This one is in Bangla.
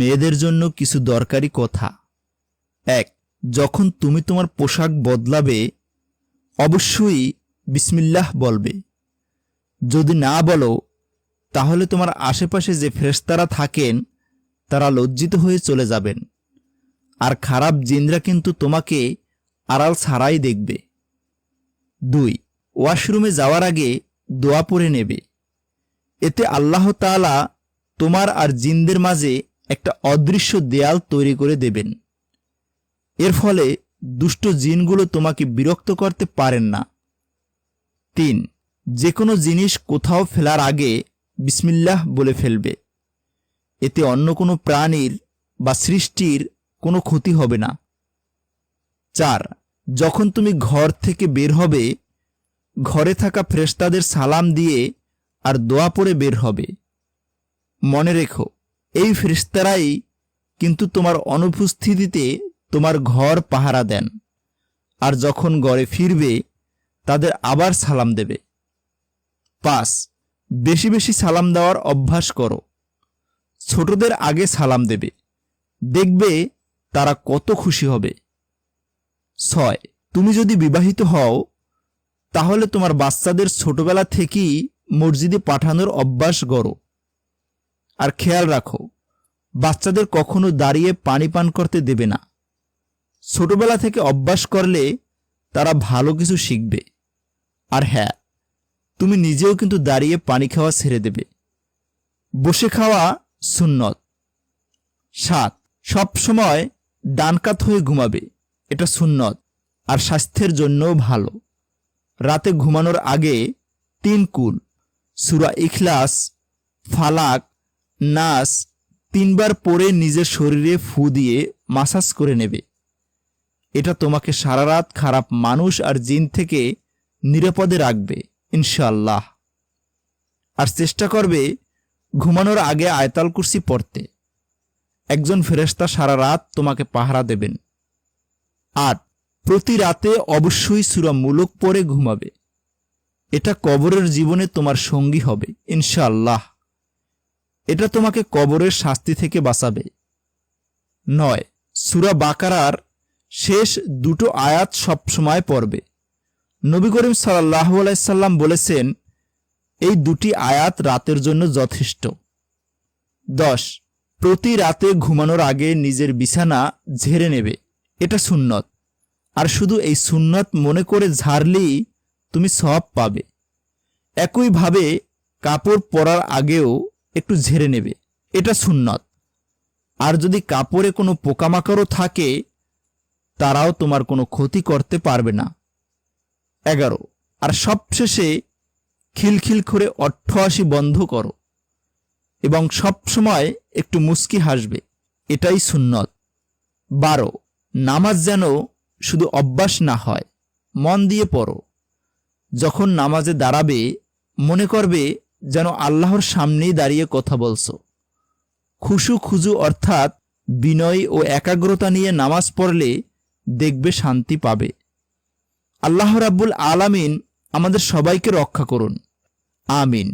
মেয়েদের জন্য কিছু দরকারি কথা। ১. যখন তুমি তোমার পোশাক বদলাবে অবশ্যই বিসমিল্লাহ বলবে। যদি না বলো তাহলে তোমার আশেপাশে যে ফেরেশতারা থাকেন তারা লজ্জিত হয়ে চলে যাবেন, আর খারাপ জিনরা কিন্তু তোমাকে আড়াল ছাড়াই দেখবে। ২. ওয়াশরুমে যাওয়ার আগে দোয়া পড়ে নেবে। এতে আল্লাহ তাআলা তোমার আর জিনদের মাঝে একটা অদৃশ্য দেয়াল তৈরি করে দেবেন। এর ফলে দুষ্ট জিনগুলো তোমাকে বিরক্ত করতে পারেন না। ৩. যে কোনো জিনিস কোথাও ফেলার আগে বিসমিল্লাহ বলে ফেলবে। এতে অন্য কোনো প্রাণীর বা সৃষ্টির কোনো ক্ষতি হবে না। ৪. যখন তুমি ঘর থেকে বের হবে ঘরে থাকা ফেরেশতাদের সালাম দিয়ে আর দোয়া পড়ে বের হবে। মনে রেখো, এই ফেরেশতারাই কিন্তু তোমার অনুপস্থিতিতে তোমার ঘর পাহারা দেন, আর যখন ঘরে ফিরবে তাদের আবার সালাম দেবে। ৫. বেশি বেশি সালাম দেওয়ার অভ্যাস করো। ছোটদের আগে সালাম দেবে, দেখবে তারা কত খুশি হবে। ৬. তুমি যদি বিবাহিত হও তাহলে তোমার বাচ্চাদের ছোটবেলা থেকেই মসজিদে পাঠানোর অভ্যাস করো। আর খেয়াল রাখো, বাচ্চাদের কখনো দাঁড়িয়ে পানি পান করতে দেবে না। ছোটবেলা থেকে অভ্যাস করলে তারা ভালো কিছু শিখবে। আর হ্যাঁ, তুমি নিজেও কিন্তু দাঁড়িয়ে পানি খাওয়া ছেড়ে দেবে। বসে খাওয়া সুন্নত। ৭. সব সময় ডান কাত হয়ে ঘুমাবে, এটা সুন্নত আর স্বাস্থ্যের জন্যও ভালো। রাতে ঘুমানোর আগে ৩ কুল সূরা ইখলাস, ফালাক, নাস ৩ বার পড়ে নিজের শরীরে ফু দিয়ে মাসাজ করে নেবে। এটা তোমাকে সারা রাত খারাপ মানুষ আর জিন থেকে নিরাপদে রাখবে ইনশাআল্লাহ। আর চেষ্টা করবে ঘুমানোর আগে আয়াতুল কুরসি পড়তে। একজন ফেরেশতা সারা রাত তোমাকে পাহারা দেবেন। ৮. প্রতি রাতে অবশ্যই সূরা মুলক পড়ে ঘুমাবে। এটা কবরের জীবনে তোমার সঙ্গী হবে ইনশাআল্লাহ। এটা তোমাকে কবরের শাস্তি থেকে বাঁচাবে। ৯. সূরা বাকারার শেষ ২টো আয়াত সবসময় পড়বে। নবী করিম সাল্লাল্লাহু আলাইহি সাল্লাম বলেছেন, এই ২টি আয়াত রাতের জন্য যথেষ্ট। ১০. প্রতি রাতে ঘুমানোর আগে নিজের বিছানা ঝেড়ে নেবে, এটা সুন্নত। আর শুধু এই সুন্নত মনে করে ঝাড়লেই তুমি সওয়াব পাবে। একইভাবে কাপড় পরার আগেও একটু ঝেড়ে নেবে, এটা সুন্নত। আর যদি কাপড়ে কোনো পোকামাকড়ও থাকে তারাও তোমার কোনো ক্ষতি করতে পারবে না। ১১. আর সবশেষে খিলখিল করে অট্টহাসি বন্ধ করো এবং সবসময় একটু মুস্কি হাসবে, এটাই সুন্নত। ১২. নামাজ যেন শুধু অভ্যাস না হয়, মন দিয়ে পড়ো। যখন নামাজে দাঁড়াবে মনে করবে যেন আল্লাহর সামনেই দাঁড়িয়ে কথা বলছো। খুশু খুজু অর্থাৎ বিনয় ও একাগ্রতা নিয়ে নামাজ পড়লে দেখবে শান্তি পাবে। আল্লাহ রাব্বুল আলামিন আমাদের সবাইকে রক্ষা করুন, আমিন।